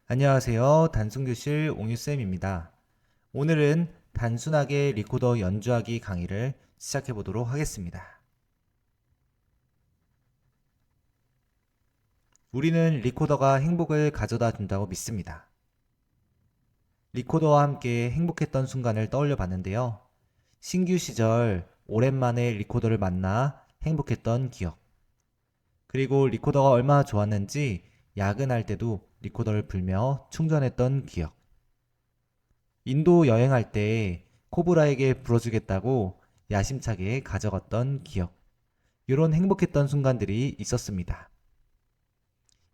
안녕하세요. 단순교실 옹유쌤입니다. 오늘은 단순하게 리코더 연주하기 강의를 시작해 보도록 하겠습니다. 우리는 리코더가 행복을 가져다 준다고 믿습니다. 리코더와 함께 행복했던 순간을 떠올려 봤는데요. 신규 시절 오랜만에 리코더를 만나 행복했던 기억. 그리고 리코더가 얼마나 좋았는지 야근할 때도 리코더를 불며 충전했던 기억. 인도 여행할 때 코브라에게 불어주겠다고 야심차게 가져갔던 기억. 이런 행복했던 순간들이 있었습니다.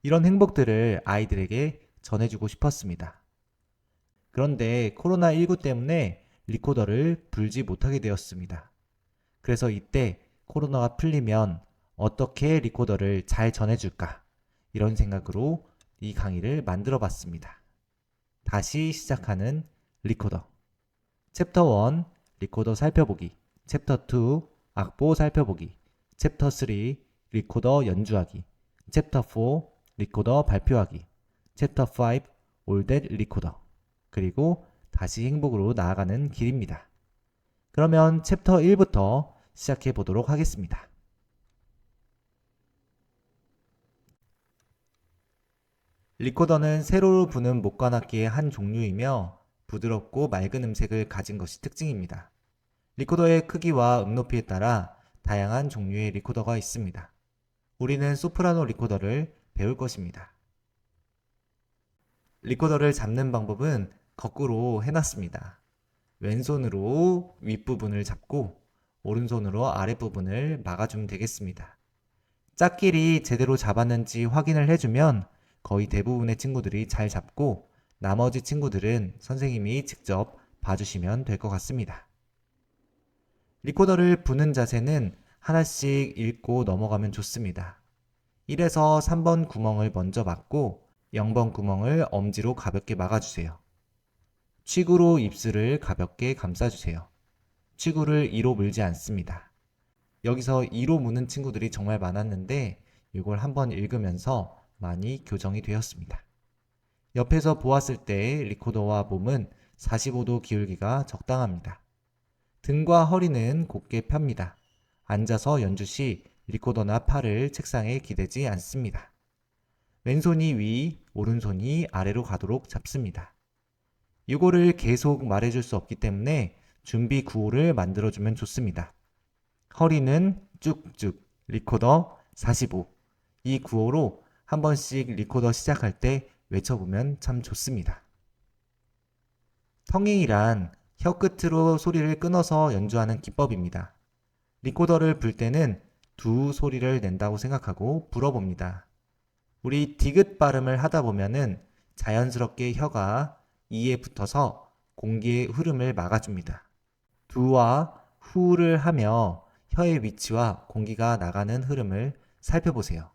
이런 행복들을 아이들에게 전해주고 싶었습니다. 그런데 코로나19 때문에 리코더를 불지 못하게 되었습니다. 그래서 이때 코로나가 풀리면 어떻게 리코더를 잘 전해줄까? 이런 생각으로 이 강의를 만들어 봤습니다. 다시 시작하는 리코더. 챕터 1 리코더 살펴보기, 챕터 2 악보 살펴보기, 챕터 3 리코더 연주하기, 챕터 4 리코더 발표하기, 챕터 5 올댓 리코더. 그리고 다시 행복으로 나아가는 길입니다. 그러면 챕터 1부터 시작해 보도록 하겠습니다. 리코더는 세로로 부는 목관악기의 한 종류이며 부드럽고 맑은 음색을 가진 것이 특징입니다. 리코더의 크기와 음높이에 따라 다양한 종류의 리코더가 있습니다. 우리는 소프라노 리코더를 배울 것입니다. 리코더를 잡는 방법은 거꾸로 해놨습니다. 왼손으로 윗부분을 잡고 오른손으로 아랫부분을 막아주면 되겠습니다. 짝끼리 제대로 잡았는지 확인을 해주면 거의 대부분의 친구들이 잘 잡고 나머지 친구들은 선생님이 직접 봐주시면 될 것 같습니다. 리코더를 부는 자세는 하나씩 읽고 넘어가면 좋습니다. 1에서 3번 구멍을 먼저 막고 0번 구멍을 엄지로 가볍게 막아주세요. 치구로 입술을 가볍게 감싸주세요. 치구를 2로 물지 않습니다. 여기서 2로 무는 친구들이 정말 많았는데 이걸 한번 읽으면서 많이 교정이 되었습니다. 옆에서 보았을 때 리코더와 몸은 45도 기울기가 적당합니다. 등과 허리는 곧게 펴니다. 앉아서 연주 시 리코더나 팔을 책상에 기대지 않습니다. 왼손이 위, 오른손이 아래로 가도록 잡습니다. 이거를 계속 말해줄 수 없기 때문에 준비 구호를 만들어주면 좋습니다. 허리는 쭉쭉, 리코더 45. 이 구호로 한 번씩 리코더 시작할 때 외쳐보면 참 좋습니다. 텅잉이란 혀 끝으로 소리를 끊어서 연주하는 기법입니다. 리코더를 불 때는 두 소리를 낸다고 생각하고 불어봅니다. 우리 디귿 발음을 하다 보면은 자연스럽게 혀가 이에 붙어서 공기의 흐름을 막아줍니다. 두와 후를 하며 혀의 위치와 공기가 나가는 흐름을 살펴보세요.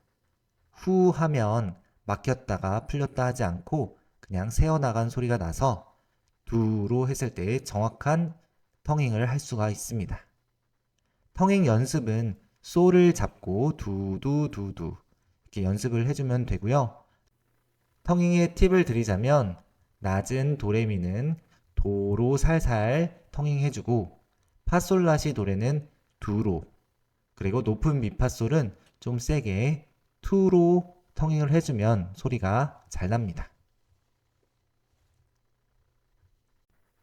후 하면 막혔다가 풀렸다 하지 않고 그냥 새어나간 소리가 나서 두로 했을 때 정확한 텅잉을 할 수가 있습니다. 텅잉 연습은 소를 잡고 두두두두 이렇게 연습을 해주면 되고요. 텅잉의 팁을 드리자면 낮은 도레미는 도로 살살 텅잉 해주고 파솔라시 도레는 두로 그리고 높은 미파솔은 좀 세게 투로 텅잉을 해주면 소리가 잘 납니다.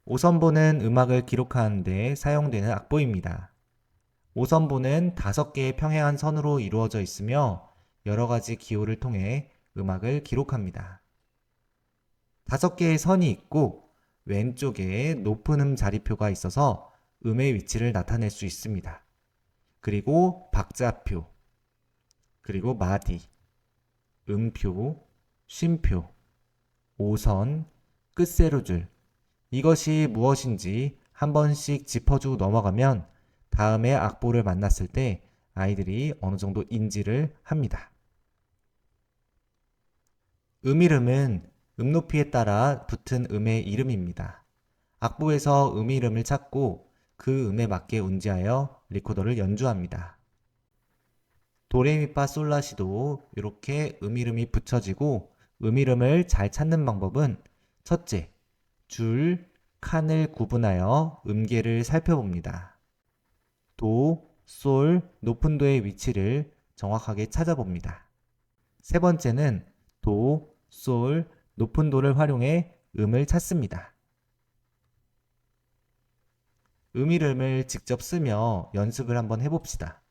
5선보는 음악을 기록하는 데 사용되는 악보입니다. 5선보는 5개의 평행한 선으로 이루어져 있으며 여러 가지 기호를 통해 음악을 기록합니다. 5개의 선이 있고 왼쪽에 높은 음 자리표가 있어서 음의 위치를 나타낼 수 있습니다. 그리고 박자표, 그리고 마디, 음표, 쉼표, 5선, 끝세로줄. 이것이 무엇인지 한 번씩 짚어주고 넘어가면 다음에 악보를 만났을 때 아이들이 어느 정도 인지를 합니다. 이름은 음높이에 따라 붙은 음의 이름입니다. 악보에서 이름을 찾고 그 음에 맞게 운지하여 리코더를 연주합니다. 도레미파 솔라시도 이렇게 이름이 붙여지고 이름을 잘 찾는 방법은 첫째, 줄, 칸을 구분하여 음계를 살펴봅니다. 도, 솔, 높은 도의 위치를 정확하게 찾아봅니다. 세 번째는 도, 솔, 높은 도를 활용해 음을 찾습니다. 이름을 직접 쓰며 연습을 한번 해봅시다.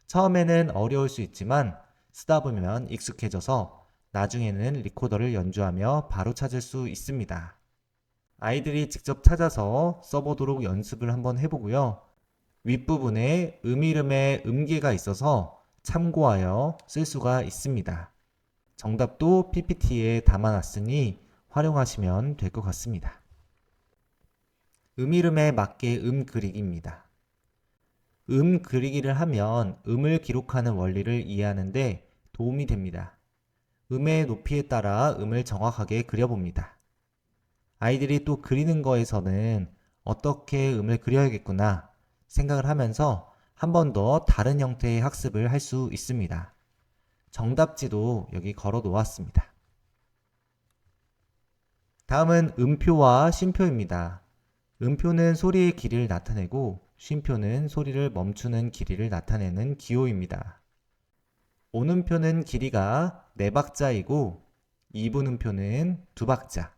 처음에는 어려울 수 있지만 쓰다 보면 익숙해져서 나중에는 리코더를 연주하며 바로 찾을 수 있습니다. 아이들이 직접 찾아서 써보도록 연습을 한번 해보고요. 윗부분에 이름의 음계가 있어서 참고하여 쓸 수가 있습니다. 정답도 PPT에 담아놨으니 활용하시면 될 것 같습니다. 이름에 맞게 그리기입니다. 그리기를 하면 음을 기록하는 원리를 이해하는데 도움이 됩니다. 음의 높이에 따라 음을 정확하게 그려봅니다. 아이들이 또 그리는 거에서는 어떻게 음을 그려야겠구나 생각을 하면서 한 번 더 다른 형태의 학습을 할 수 있습니다. 정답지도 여기 걸어 놓았습니다. 다음은 음표와 쉼표입니다. 음표는 소리의 길이를 나타내고 쉼표는 소리를 멈추는 길이를 나타내는 기호입니다. 오음표는 길이가 4박자이고 2분음표는 2박자,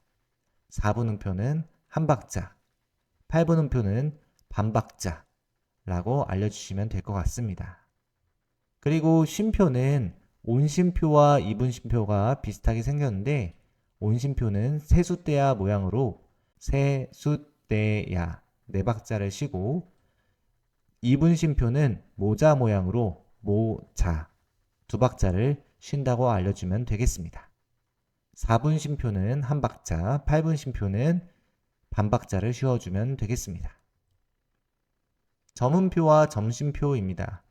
4분음표는 1박자, 8분음표는 반박자 라고 알려주시면 될 것 같습니다. 그리고 쉼표는 온쉼표와 이분쉼표가 비슷하게 생겼는데 온쉼표는 세숫대야 모양으로 세숫대야 4박자를 쉬고 이분쉼표는 모자 모양으로 모자 2박자를 쉰다고 알려주면 되겠습니다. 4분쉼표는 1박자, 8분쉼표는 반박자를 쉬어주면 되겠습니다. 점음표와 점쉼표입니다.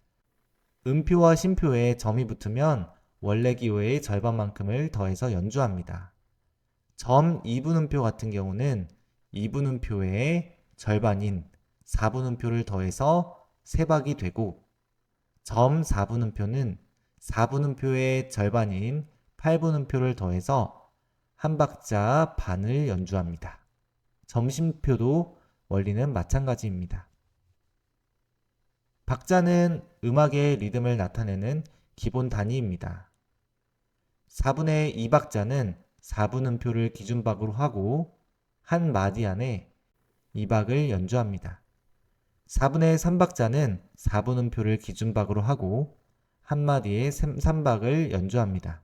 음표와 쉼표에 점이 붙으면 원래 기호의 절반만큼을 더해서 연주합니다. 점 2분음표 같은 경우는 2분음표의 절반인 4분음표를 더해서 3박이 되고 점 4분음표는 4분음표의 절반인 8분음표를 더해서 1박자 반을 연주합니다. 점심표도 원리는 마찬가지입니다. 박자는 음악의 리듬을 나타내는 기본 단위입니다. 4분의 2박자는 4분음표를 기준박으로 하고 한 마디 안에 2박을 연주합니다. 4분의 3박자는 4분음표를 기준박으로 하고 한 마디에 3박을 연주합니다.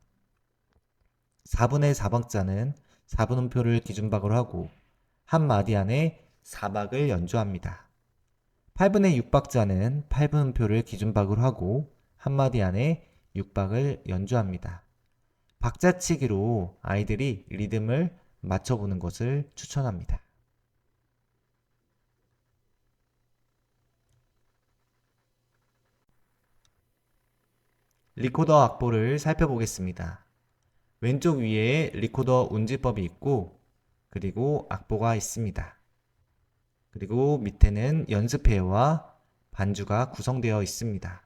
4분의 4박자는 4분음표를 기준박으로 하고 한 마디 안에 4박을 연주합니다. 8분의 6박자는 8분음표를 기준박으로 하고 한 마디 안에 6박을 연주합니다. 박자치기로 아이들이 리듬을 맞춰보는 것을 추천합니다. 리코더 악보를 살펴보겠습니다. 왼쪽 위에 리코더 운지법이 있고 그리고 악보가 있습니다. 그리고 밑에는 연습회와 반주가 구성되어 있습니다.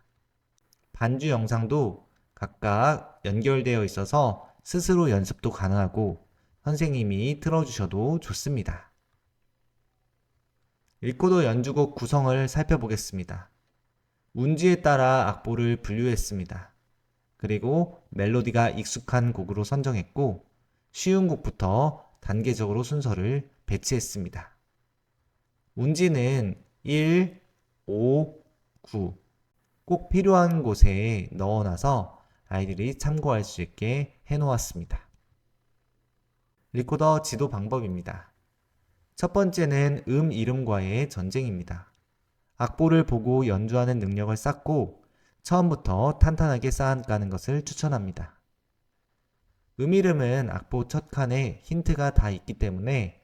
반주 영상도 각각 연결되어 있어서 스스로 연습도 가능하고 선생님이 틀어주셔도 좋습니다. 리코더 연주곡 구성을 살펴보겠습니다. 운지에 따라 악보를 분류했습니다. 그리고 멜로디가 익숙한 곡으로 선정했고 쉬운 곡부터 단계적으로 순서를 배치했습니다. 운지는 1, 5, 9 꼭 필요한 곳에 넣어놔서 아이들이 참고할 수 있게 해놓았습니다. 리코더 지도 방법입니다. 첫 번째는 이름과의 전쟁입니다. 악보를 보고 연주하는 능력을 쌓고 처음부터 탄탄하게 쌓아가는 것을 추천합니다. 이름은 악보 첫 칸에 힌트가 다 있기 때문에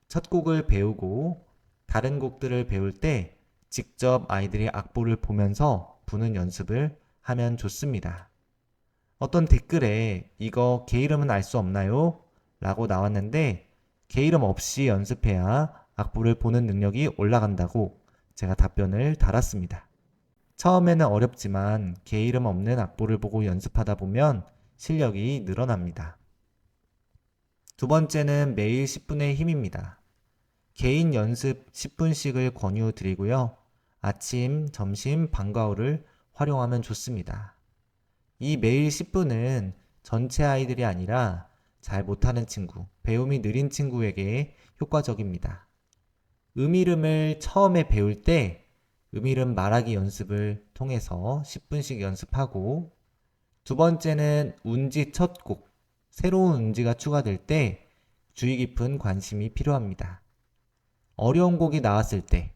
첫 곡을 배우고 다른 곡들을 배울 때 직접 아이들이 악보를 보면서 부는 연습을 하면 좋습니다. 어떤 댓글에 이거 개 이름은 알 수 없나요? 라고 나왔는데 개 이름 없이 연습해야 악보를 보는 능력이 올라간다고 제가 답변을 달았습니다. 처음에는 어렵지만 개 이름 없는 악보를 보고 연습하다 보면 실력이 늘어납니다. 두 번째는 매일 10분의 힘입니다. 개인 연습 10분씩을 권유드리고요. 아침, 점심, 방과 후를 활용하면 좋습니다. 이 매일 10분은 전체 아이들이 아니라 잘 못하는 친구, 배움이 느린 친구에게 효과적입니다. 음이름을 처음에 배울 때 음이름 말하기 연습을 통해서 10분씩 연습하고, 두 번째는 운지 첫 곡, 새로운 운지가 추가될 때 주의 깊은 관심이 필요합니다. 어려운 곡이 나왔을 때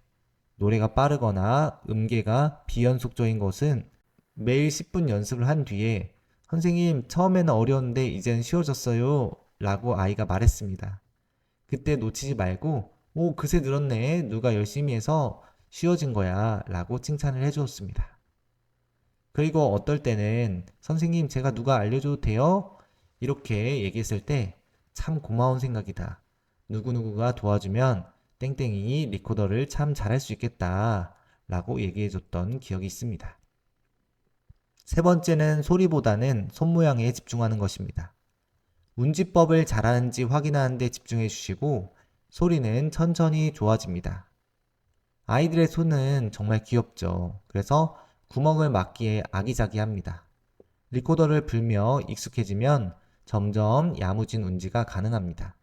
노래가 빠르거나 음계가 비연속적인 것은 매일 10분 연습을 한 뒤에 선생님 처음에는 어려웠는데 이젠 쉬워졌어요 라고 아이가 말했습니다. 그때 놓치지 말고 오 그새 늘었네, 누가 열심히 해서 쉬워진 거야 라고 칭찬을 해주었습니다. 그리고 어떨 때는 선생님 제가 누가 알려줘도 돼요? 이렇게 얘기했을 때 참 고마운 생각이다, 누구누구가 도와주면 땡땡이 리코더를 참 잘할 수 있겠다 라고 얘기해줬던 기억이 있습니다. 세 번째는 소리보다는 손 모양에 집중하는 것입니다. 운지법을 잘하는지 확인하는 데 집중해 주시고 소리는 천천히 좋아집니다. 아이들의 손은 정말 귀엽죠. 그래서 구멍을 막기에 아기자기합니다. 리코더를 불며 익숙해지면 점점 야무진 운지가 가능합니다.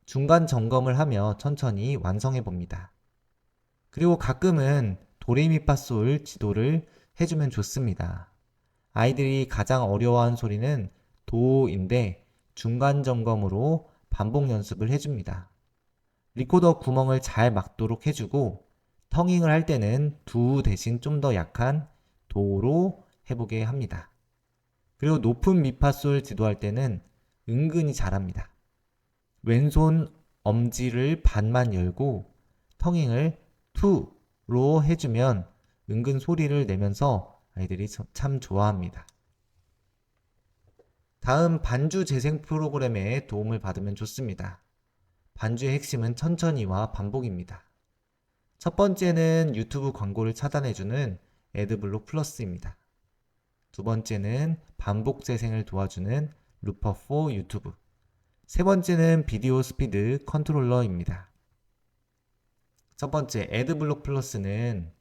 중간 점검을 하며 천천히 완성해 봅니다. 그리고 가끔은 도레미파솔 지도를 해주면 좋습니다. 아이들이 가장 어려워하는 소리는 도인데 중간 점검으로 반복 연습을 해줍니다. 리코더 구멍을 잘 막도록 해주고 텅잉을 할 때는 두 대신 좀 더 약한 도로 해보게 합니다. 그리고 높은 미파솔 지도할 때는 은근히 잘합니다. 왼손 엄지를 반만 열고 텅잉을 투로 해주면 은근 소리를 내면서 아이들이 참 좋아합니다. 다음 반주 재생 프로그램에 도움을 받으면 좋습니다. 반주의 핵심은 천천히와 반복입니다. 첫 번째는 유튜브 광고를 차단해주는 애드블록 플러스입니다. 두 번째는 반복 재생을 도와주는 루퍼4 유튜브. 세 번째는 비디오 스피드 컨트롤러입니다. 첫 번째 애드블록 플러스는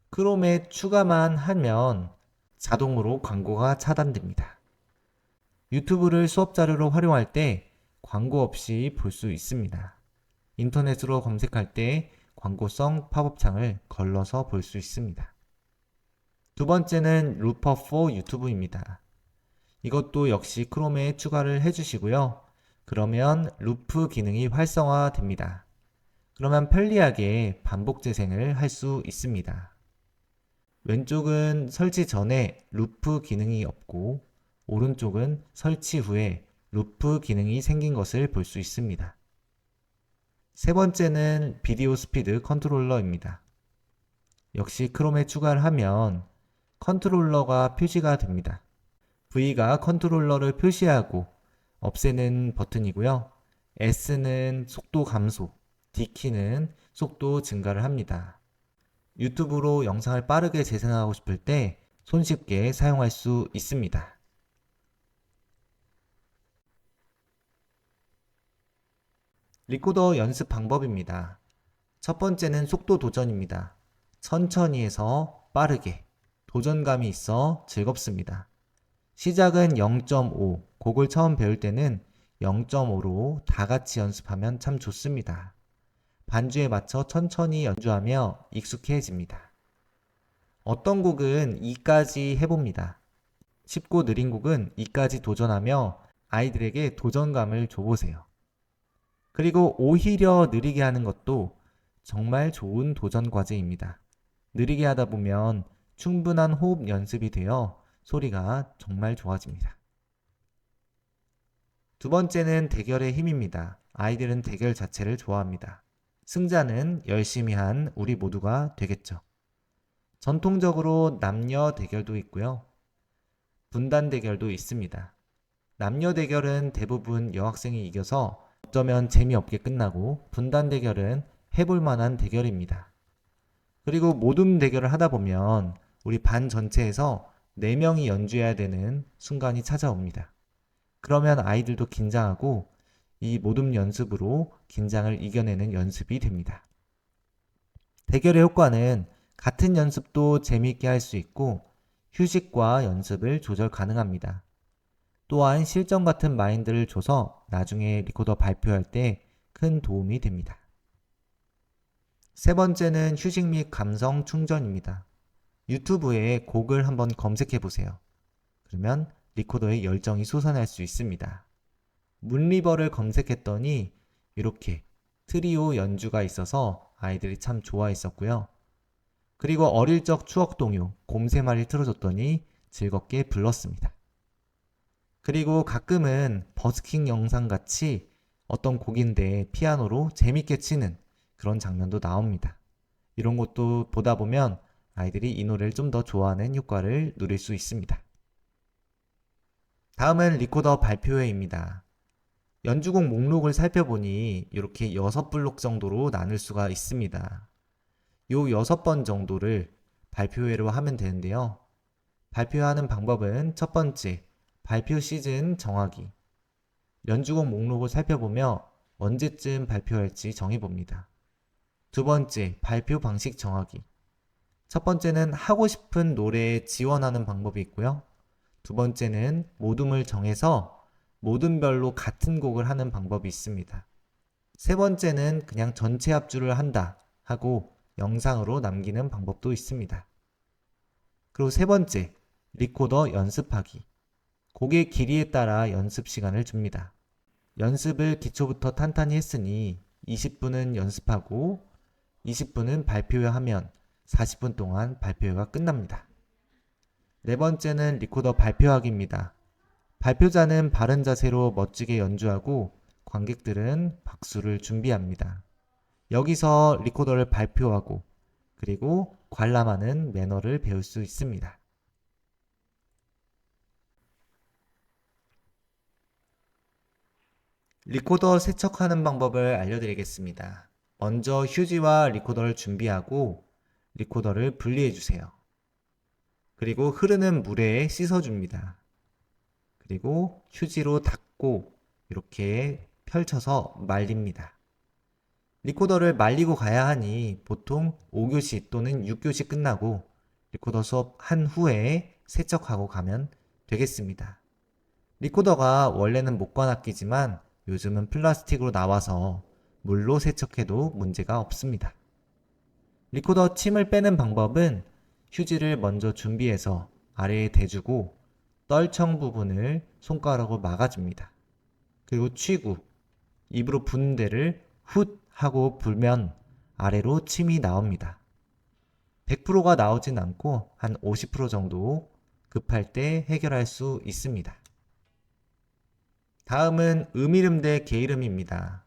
크롬에 추가만 하면 자동으로 광고가 차단됩니다. 유튜브를 수업 자료로 활용할 때 광고 없이 볼 수 있습니다. 인터넷으로 검색할 때 광고성 팝업 창을 걸러서 볼 수 있습니다. 두 번째는 루퍼4 유튜브입니다. 이것도 역시 크롬에 추가를 해주시고요. 그러면 루프 기능이 활성화됩니다. 그러면 편리하게 반복 재생을 할 수 있습니다. 왼쪽은 설치 전에 루프 기능이 없고 오른쪽은 설치 후에 루프 기능이 생긴 것을 볼 수 있습니다. 세 번째는 비디오 스피드 컨트롤러입니다. 역시 크롬에 추가를 하면 컨트롤러가 표시가 됩니다. V가 컨트롤러를 표시하고 없애는 버튼이고요. S는 속도 감소, D키는 속도 증가를 합니다. 유튜브로 영상을 빠르게 재생하고 싶을 때 손쉽게 사용할 수 있습니다. 리코더 연습 방법입니다. 첫 번째는 속도 도전입니다. 천천히 해서 빠르게, 도전감이 있어 즐겁습니다. 시작은 0.5, 곡을 처음 배울 때는 0.5로 다 같이 연습하면 참 좋습니다. 반주에 맞춰 천천히 연주하며 익숙해집니다. 어떤 곡은 2까지 해봅니다. 쉽고 느린 곡은 2까지 도전하며 아이들에게 도전감을 줘보세요. 그리고 오히려 느리게 하는 것도 정말 좋은 도전 과제입니다. 느리게 하다 보면 충분한 호흡 연습이 되어 소리가 정말 좋아집니다. 두 번째는 대결의 힘입니다. 아이들은 대결 자체를 좋아합니다. 승자는 열심히 한 우리 모두가 되겠죠. 전통적으로 남녀 대결도 있고요. 분단 대결도 있습니다. 남녀 대결은 대부분 여학생이 이겨서 어쩌면 재미없게 끝나고, 분단 대결은 해볼 만한 대결입니다. 그리고 모둠 대결을 하다 보면 우리 반 전체에서 4명이 연주해야 되는 순간이 찾아옵니다. 그러면 아이들도 긴장하고 이 모둠 연습으로 긴장을 이겨내는 연습이 됩니다. 대결의 효과는 같은 연습도 재미있게 할 수 있고 휴식과 연습을 조절 가능합니다. 또한 실전 같은 마인드를 줘서 나중에 리코더 발표할 때 큰 도움이 됩니다. 세 번째는 휴식 및 감성 충전입니다. 유튜브에 곡을 한번 검색해 보세요. 그러면 리코더에 열정이 솟아날 수 있습니다. 문리버를 검색했더니 이렇게 트리오 연주가 있어서 아이들이 참 좋아했었고요. 그리고 어릴 적 추억 동요 곰새말이 틀어줬더니 즐겁게 불렀습니다. 그리고 가끔은 버스킹 영상 같이 어떤 곡인데 피아노로 재밌게 치는 그런 장면도 나옵니다. 이런 것도 보다 보면 아이들이 이 노래를 좀 더 좋아하는 효과를 누릴 수 있습니다. 다음은 리코더 발표회입니다. 연주곡 목록을 살펴보니 이렇게 6블록 정도로 나눌 수가 있습니다. 요 6번 정도를 발표회로 하면 되는데요. 발표하는 방법은 첫 번째, 발표 시즌 정하기. 연주곡 목록을 살펴보며 언제쯤 발표할지 정해봅니다. 두 번째, 발표 방식 정하기. 첫 번째는 하고 싶은 노래에 지원하는 방법이 있고요. 두 번째는 모둠을 정해서 모둠별로 같은 곡을 하는 방법이 있습니다. 세 번째는 그냥 전체 합주를 한다 하고 영상으로 남기는 방법도 있습니다. 그리고 세 번째, 리코더 연습하기. 곡의 길이에 따라 연습 시간을 줍니다. 연습을 기초부터 탄탄히 했으니 20분은 연습하고 20분은 발표회 하면 40분 동안 발표회가 끝납니다. 네 번째는 리코더 발표하기입니다. 발표자는 바른 자세로 멋지게 연주하고 관객들은 박수를 준비합니다. 여기서 리코더를 발표하고 그리고 관람하는 매너를 배울 수 있습니다. 리코더 세척하는 방법을 알려드리겠습니다. 먼저 휴지와 리코더를 준비하고 리코더를 분리해 주세요. 그리고 흐르는 물에 씻어줍니다. 그리고 휴지로 닦고 이렇게 펼쳐서 말립니다. 리코더를 말리고 가야 하니 보통 5교시 또는 6교시 끝나고 리코더 수업 한 후에 세척하고 가면 되겠습니다. 리코더가 원래는 목관악기지만 요즘은 플라스틱으로 나와서 물로 세척해도 문제가 없습니다. 리코더 침을 빼는 방법은 휴지를 먼저 준비해서 아래에 대주고 떨청 부분을 손가락으로 막아줍니다. 그리고 취구, 입으로 부는 데를 훗 하고 불면 아래로 침이 나옵니다. 100%가 나오진 않고 한 50% 정도 급할 때 해결할 수 있습니다. 다음은 음이름 대 게이름입니다.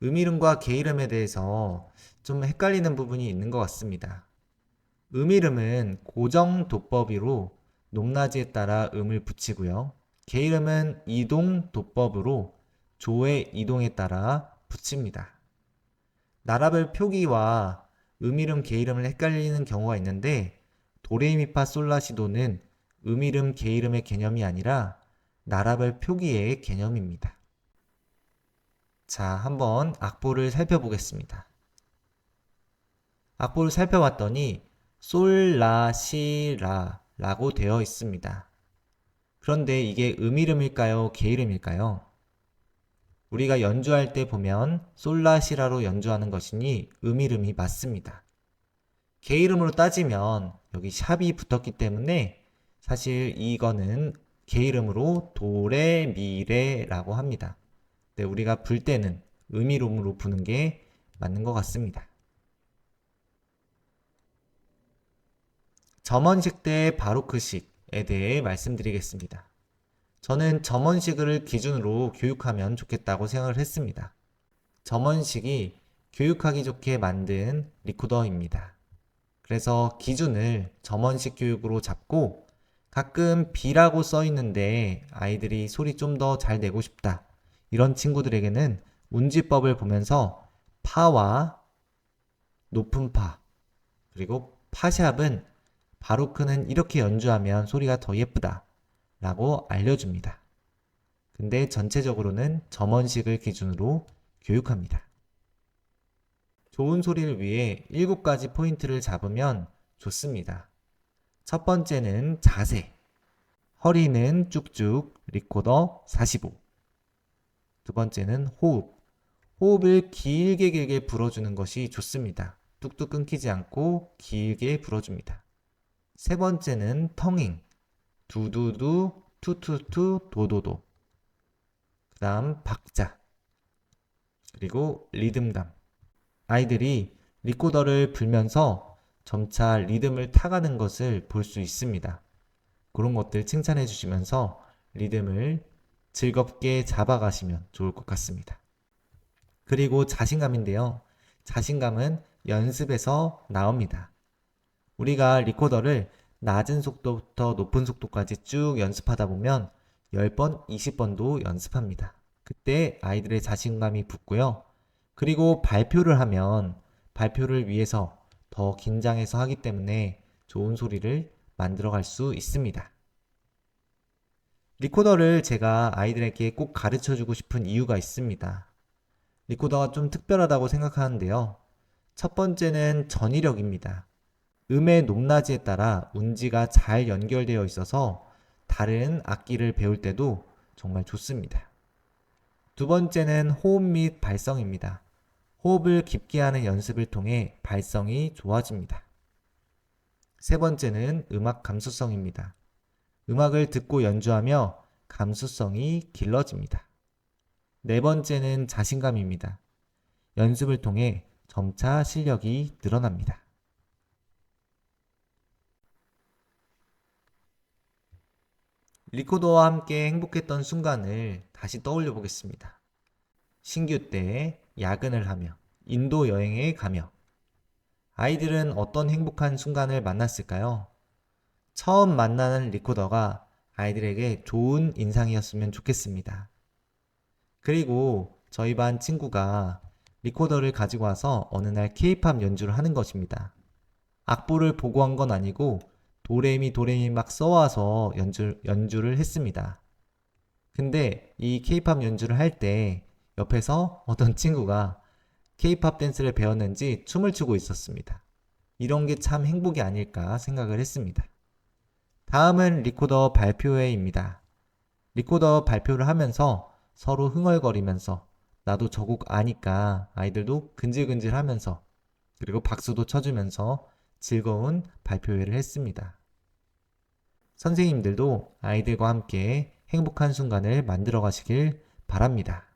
음이름과 게이름에 대해서 좀 헷갈리는 부분이 있는 것 같습니다. 음이름은 고정 도법으로 높낮이에 따라 음을 붙이고요. 게이름은 이동 도법으로 조의 이동에 따라 붙입니다. 나라별 표기와 음이름, 게이름을 헷갈리는 경우가 있는데 도레미파솔라시도는 음이름, 게이름의 개념이 아니라 나라별 표기의 개념입니다. 자, 한번 악보를 살펴보겠습니다. 악보를 살펴봤더니 솔, 라, 시, 라 라고 되어 있습니다. 그런데 이게 음이름일까요? 게이름일까요? 우리가 연주할 때 보면 솔라시라로 연주하는 것이니 음이름이 맞습니다. 게이름으로 따지면 여기 샵이 붙었기 때문에 사실 이거는 게이름으로 도레, 미레라고 합니다. 네, 우리가 불 때는 음이름으로 부는 게 맞는 것 같습니다. 점원식 대 바로크식에 대해 말씀드리겠습니다. 저는 점원식을 기준으로 교육하면 좋겠다고 생각을 했습니다. 점원식이 교육하기 좋게 만든 리코더입니다. 그래서 기준을 점원식 교육으로 잡고 가끔 B라고 써 있는데 아이들이 소리 좀 더 잘 내고 싶다. 이런 친구들에게는 운지법을 보면서 파와 높은 파 그리고 파샵은 바로크는 이렇게 연주하면 소리가 더 예쁘다 라고 알려줍니다. 근데 전체적으로는 점원식을 기준으로 교육합니다. 좋은 소리를 위해 7가지 포인트를 잡으면 좋습니다. 첫 번째는 자세. 허리는 쭉쭉, 리코더 45. 두 번째는 호흡. 호흡을 길게 불어주는 것이 좋습니다. 뚝뚝 끊기지 않고 길게 불어줍니다. 세 번째는 텅잉. 두두두, 투투투, 도도도. 그 다음 박자. 그리고 리듬감. 아이들이 리코더를 불면서 점차 리듬을 타가는 것을 볼 수 있습니다. 그런 것들 칭찬해 주시면서 리듬을 즐겁게 잡아가시면 좋을 것 같습니다. 그리고 자신감인데요. 자신감은 연습에서 나옵니다. 우리가 리코더를 낮은 속도부터 높은 속도까지 쭉 연습하다 보면 10번, 20번도 연습합니다. 그때 아이들의 자신감이 붙고요. 그리고 발표를 하면 발표를 위해서 더 긴장해서 하기 때문에 좋은 소리를 만들어 갈 수 있습니다. 리코더를 제가 아이들에게 꼭 가르쳐 주고 싶은 이유가 있습니다. 리코더가 좀 특별하다고 생각하는데요. 첫 번째는 전이력입니다. 음의 높낮이에 따라 운지가 잘 연결되어 있어서 다른 악기를 배울 때도 정말 좋습니다. 두 번째는 호흡 및 발성입니다. 호흡을 깊게 하는 연습을 통해 발성이 좋아집니다. 세 번째는 음악 감수성입니다. 음악을 듣고 연주하며 감수성이 길러집니다. 네 번째는 자신감입니다. 연습을 통해 점차 실력이 늘어납니다. 리코더와 함께 행복했던 순간을 다시 떠올려 보겠습니다. 신규 때 야근을 하며 인도 여행에 가며 아이들은 어떤 행복한 순간을 만났을까요? 처음 만나는 리코더가 아이들에게 좋은 인상이었으면 좋겠습니다. 그리고 저희 반 친구가 리코더를 가지고 와서 어느 날 케이팝 연주를 하는 것입니다. 악보를 보고 한 건 아니고 도레미 막 써와서 연주를 했습니다. 근데 이 케이팝 연주를 할 때 옆에서 어떤 친구가 케이팝 댄스를 배웠는지 춤을 추고 있었습니다. 이런 게 참 행복이 아닐까 생각을 했습니다. 다음은 리코더 발표회입니다. 리코더 발표를 하면서 서로 흥얼거리면서 나도 저 곡 아니까 아이들도 근질근질 하면서 그리고 박수도 쳐주면서 즐거운 발표회를 했습니다. 선생님들도 아이들과 함께 행복한 순간을 만들어 가시길 바랍니다.